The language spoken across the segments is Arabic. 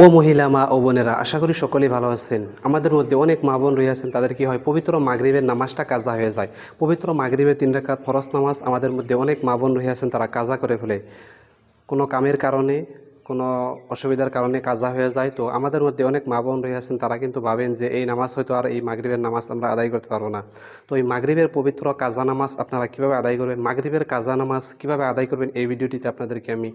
ও মহিলা মা ও বোনেরা, আশা করি সকলেই ভালো আছেন। আমাদের মধ্যে অনেক মা বোন রয়েছেন, তাদের কি হয়, পবিত্র মাগরিবের নামাজটা কাজা হয়ে যায়। পবিত্র মাগরিবের 3 রাকাত ফরজ নামাজ আমাদের মধ্যে অনেক মা বোন রয়েছেন, তারা কাজা করে ফেলে। কোনো কামের কারণে, কোনো অসুবিধার কারণে কাজা হয়ে যায়। তো আমাদের মধ্যে অনেক মা বোন রয়েছেন, তারা কিন্তু ভাবেন যে এই নামাজ হয়তো আর এই মাগরিবের নামাজ আমরা আদায় করতে পারবো না। তো এই মাগরিবের পবিত্র কাজা নামাজ আপনারা কীভাবে আদায় করবেন, মাগরিবের কাজা নামাজ কীভাবে আদায় করবেন, এই ভিডিওটিতে আপনাদেরকে আমি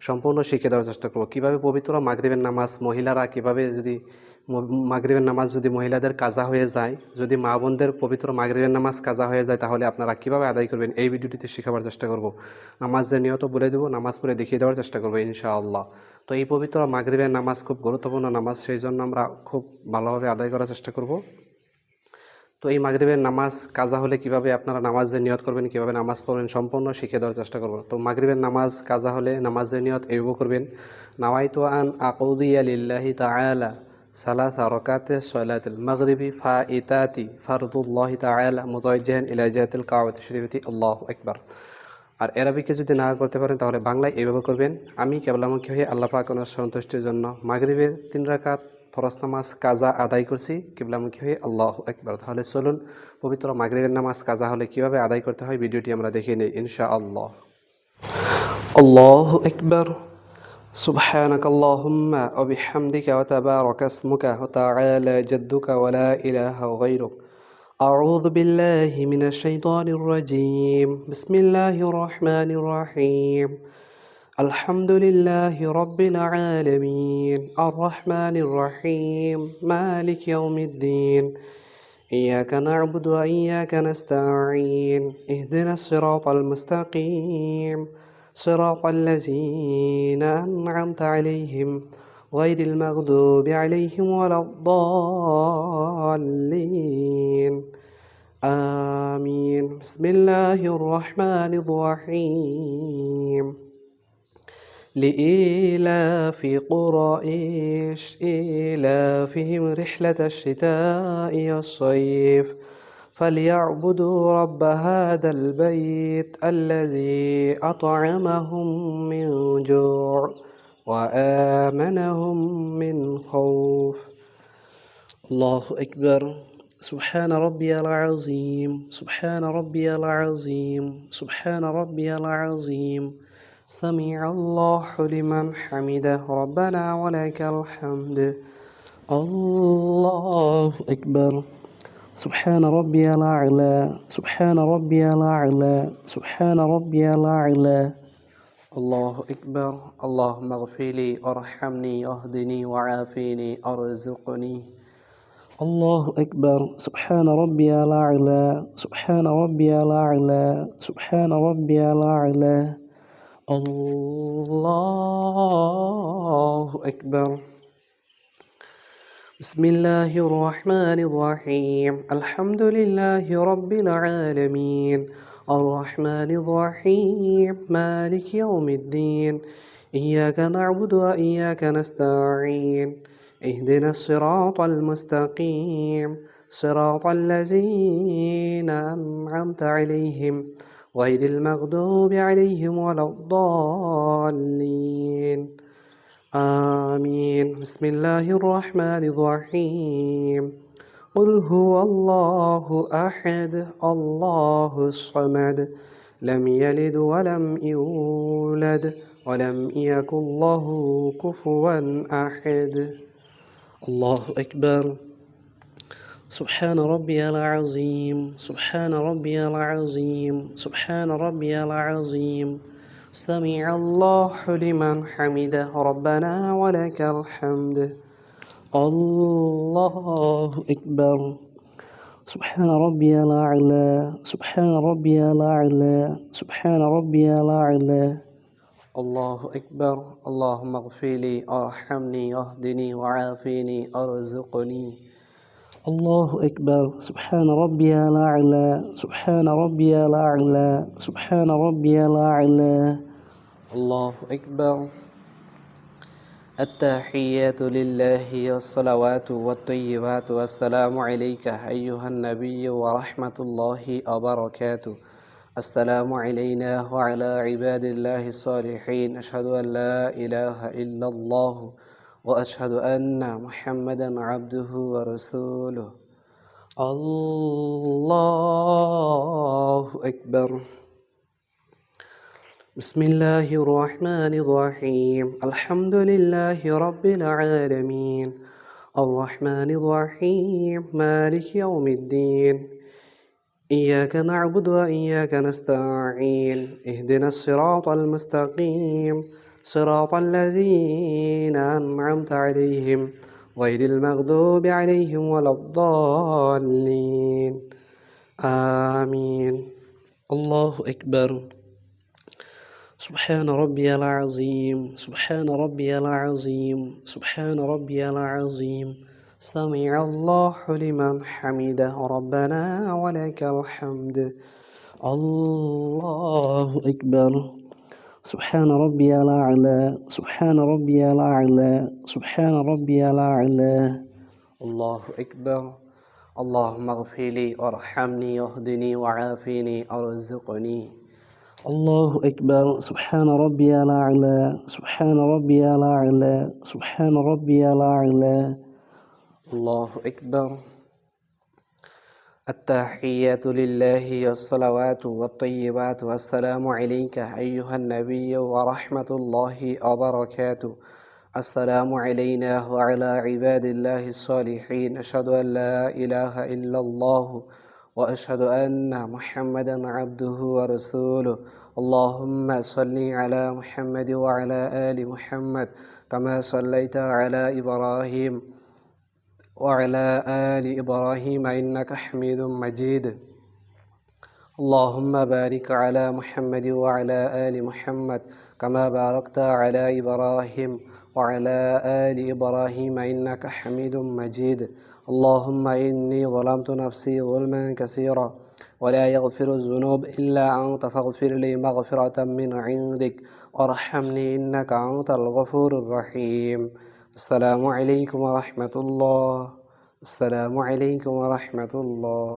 সম্পূর্ণ শিখিয়ে দেওয়ার চেষ্টা করব। কীভাবে পবিত্র মাগরিবের নামাজ মহিলারা কীভাবে, যদি মাগরিবের নামাজ যদি মহিলাদের কাজা হয়ে যায়, যদি মা বোনদের পবিত্র মাগরিবের নামাজ কাজা হয়ে যায়, তাহলে আপনারা কীভাবে আদায় করবেন এই ভিডিওটিতে শেখাবার চেষ্টা করব। নামাজের নিয়ত বলে দেবো, নামাজ পড়ে দেখিয়ে দেওয়ার চেষ্টা করবো ইনশাআল্লাহ। তো এই পবিত্র মাগরিবের নামাজ খুব গুরুত্বপূর্ণ নামাজ, সেই জন্য আমরা খুব ভালোভাবে আদায় করার চেষ্টা করব। তো এই মাগরিবের নামাজ কাজা হলে কিভাবে আপনারা নামাজের নিয়ত করবেন, কিভাবে নামাজ পড়বেন, সম্পূর্ণ শিখিয়ে দেওয়ার চেষ্টা করব। তো মাগরিবের নামাজ কাজা হলে নামাজের নিয়ত এইভাবে করবেন: নাওয়াইতু আন আকুদিয়া লিল্লাহি তাআলা সালাসা রাকাতে সলাতুল মাগরিবি ফাইতাতি ফারদুল্লাহি তাআলা মুতাওয়াজ্জিহান ইলা জিহাতিল কাবাতি শরীফতি আল্লাহু আকবার। আর আরবিকে যদি না করতে পারেন, তাহলে বাংলায় এইভাবে করবেন: আমি কেবলামুখী হয়ে আল্লাহ পাক ওনার সন্তুষ্টির জন্য মাগরিবের 3 রাকাত ফরজ নামাজ কাজা আদায় করছি, কিবলামুখী হয়ে আল্লাহু আকবার। তাহলে চলুন পবিত্র মাগরিবের নামাজ কাজা হলে কিভাবে আদায় করতে হয় ভিডিওটি আমরা দেখিয়ে নিই ইনশাআল্লাহ। আল্লাহু আকবার। সুবহানাকা আল্লাহুম্মা ওয়া বিহামদিকা ওয়া তাবারাকা ইসমুকা ওয়া তাআলা জাদ্দুকা ওয়া লা ইলাহা গায়রুক। أعوذ بالله من الشيطان الرجيم. بسم الله الرحمن الرحيم. الحمد لله رب العالمين الرحمن الرحيم مالك يوم الدين إياك نعبد وإياك نستعين اهدنا الصراط المستقيم صراط الذين أنعمت عليهم غير المغضوب عليهم ولا الضالين آمين. بسم الله الرحمن الرحيم. لإيلاف قريش إيلافهم رحلة الشتاء والصيف فليعبدوا رب هذا البيت الذي أطعمهم من جوع وآمنهم من خوف. الله أكبر. سبحان ربي العظيم سبحان ربي العظيم سبحان ربي العظيم. سمع الله لمن حمده ربنا ولك الحمد. الله أكبر. سبحان ربي الأعلى سبحان ربي الأعلى سبحان ربي الأعلى. الله أكبر. اللهم اغفر لي وارحمني واهدني وعافيني ارزقني. الله أكبر. سبحان ربي الأعلى سبحان ربي الأعلى سبحان ربي الأعلى. الله أكبر. بسم الله الرحمن الرحيم. الحمد لله رب العالمين الرحمن الرحيم مالك يوم الدين إياك نعبد وإياك نستعين اهدنا الصراط المستقيم صراط الذين أنعمت عليهم غير المغضوب عليهم ولا الضالين آمين. بسم الله الرحمن الرحيم. قل هو الله أحد الله الصمد لم يلد ولم يولد ولم يكن له كفوا أحد. الله أكبر. سبحان ربي العظيم سبحان ربي العظيم سبحان ربي العظيم. سمع الله لمن حمده ربنا ولك الحمد. الله أكبر. سبحان ربي الأعلى سبحان ربي الأعلى سبحان ربي الأعلى. الله أكبر. اللهم اغفر لي وارحمني واهدني وعافيني ارزقني. الله أكبر. سبحان ربي الأعلى سبحان ربي الأعلى سبحان ربي الأعلى. الله أكبر. التحيات لله والصلوات والطيبات والسلام عليك أيها النبي ورحمة الله وبركاته. السلام علينا وعلى عباد الله الصالحين. أشهد أن لا إله إلا الله وأشهد أن محمدا عبده ورسوله. الله أكبر. بسم الله الرحمن الرحيم. الحمد لله رب العالمين الرحمن الرحيم مالك يوم الدين إياك نعبد وإياك نستعين اهدنا الصراط المستقيم صراط الذين أنعمت عليهم غير المغضوب عليهم ولا الضالين آمين. الله أكبر. سبحان ربي العظيم سبحان ربي العظيم سبحان ربي العظيم سمع الله لمن حمده ربنا ولك الحمد. الله أكبر. سبحان ربي الأعلى سبحان ربي الأعلى سبحان ربي الأعلى. الله أكبر. اللهم اغفر لي وارحمني واهدني وعافني وارزقني. الله أكبر. سبحان ربي الأعلى سبحان ربي الأعلى سبحان ربي الأعلى. الله أكبر. التحيات لله والصلوات والطيبات والسلام عليك أيها النبي ورحمة الله وبركاته. السلام علينا وعلى عباد الله الصالحين. أشهد أن لا إله إلا الله وأشهد أن محمدا عبده ورسوله. اللهم صل على محمد وعلى آل محمد كما صليت على إبراهيم وعلى آل إبراهيم إنك حميد مجيد. اللهم بارك على محمد وعلى آل محمد كما باركت على إبراهيم وعلى آل إبراهيم إنك حميد مجيد. اللهم إني ظلمت نفسي ظلما كثيرا ولا يغفر الذنوب إلا أنت فاغفر لي مغفرة من عندك وارحمني إنك أنت الغفور الرحيم. السلام عليكم ورحمة الله. السلام عليكم ورحمة الله.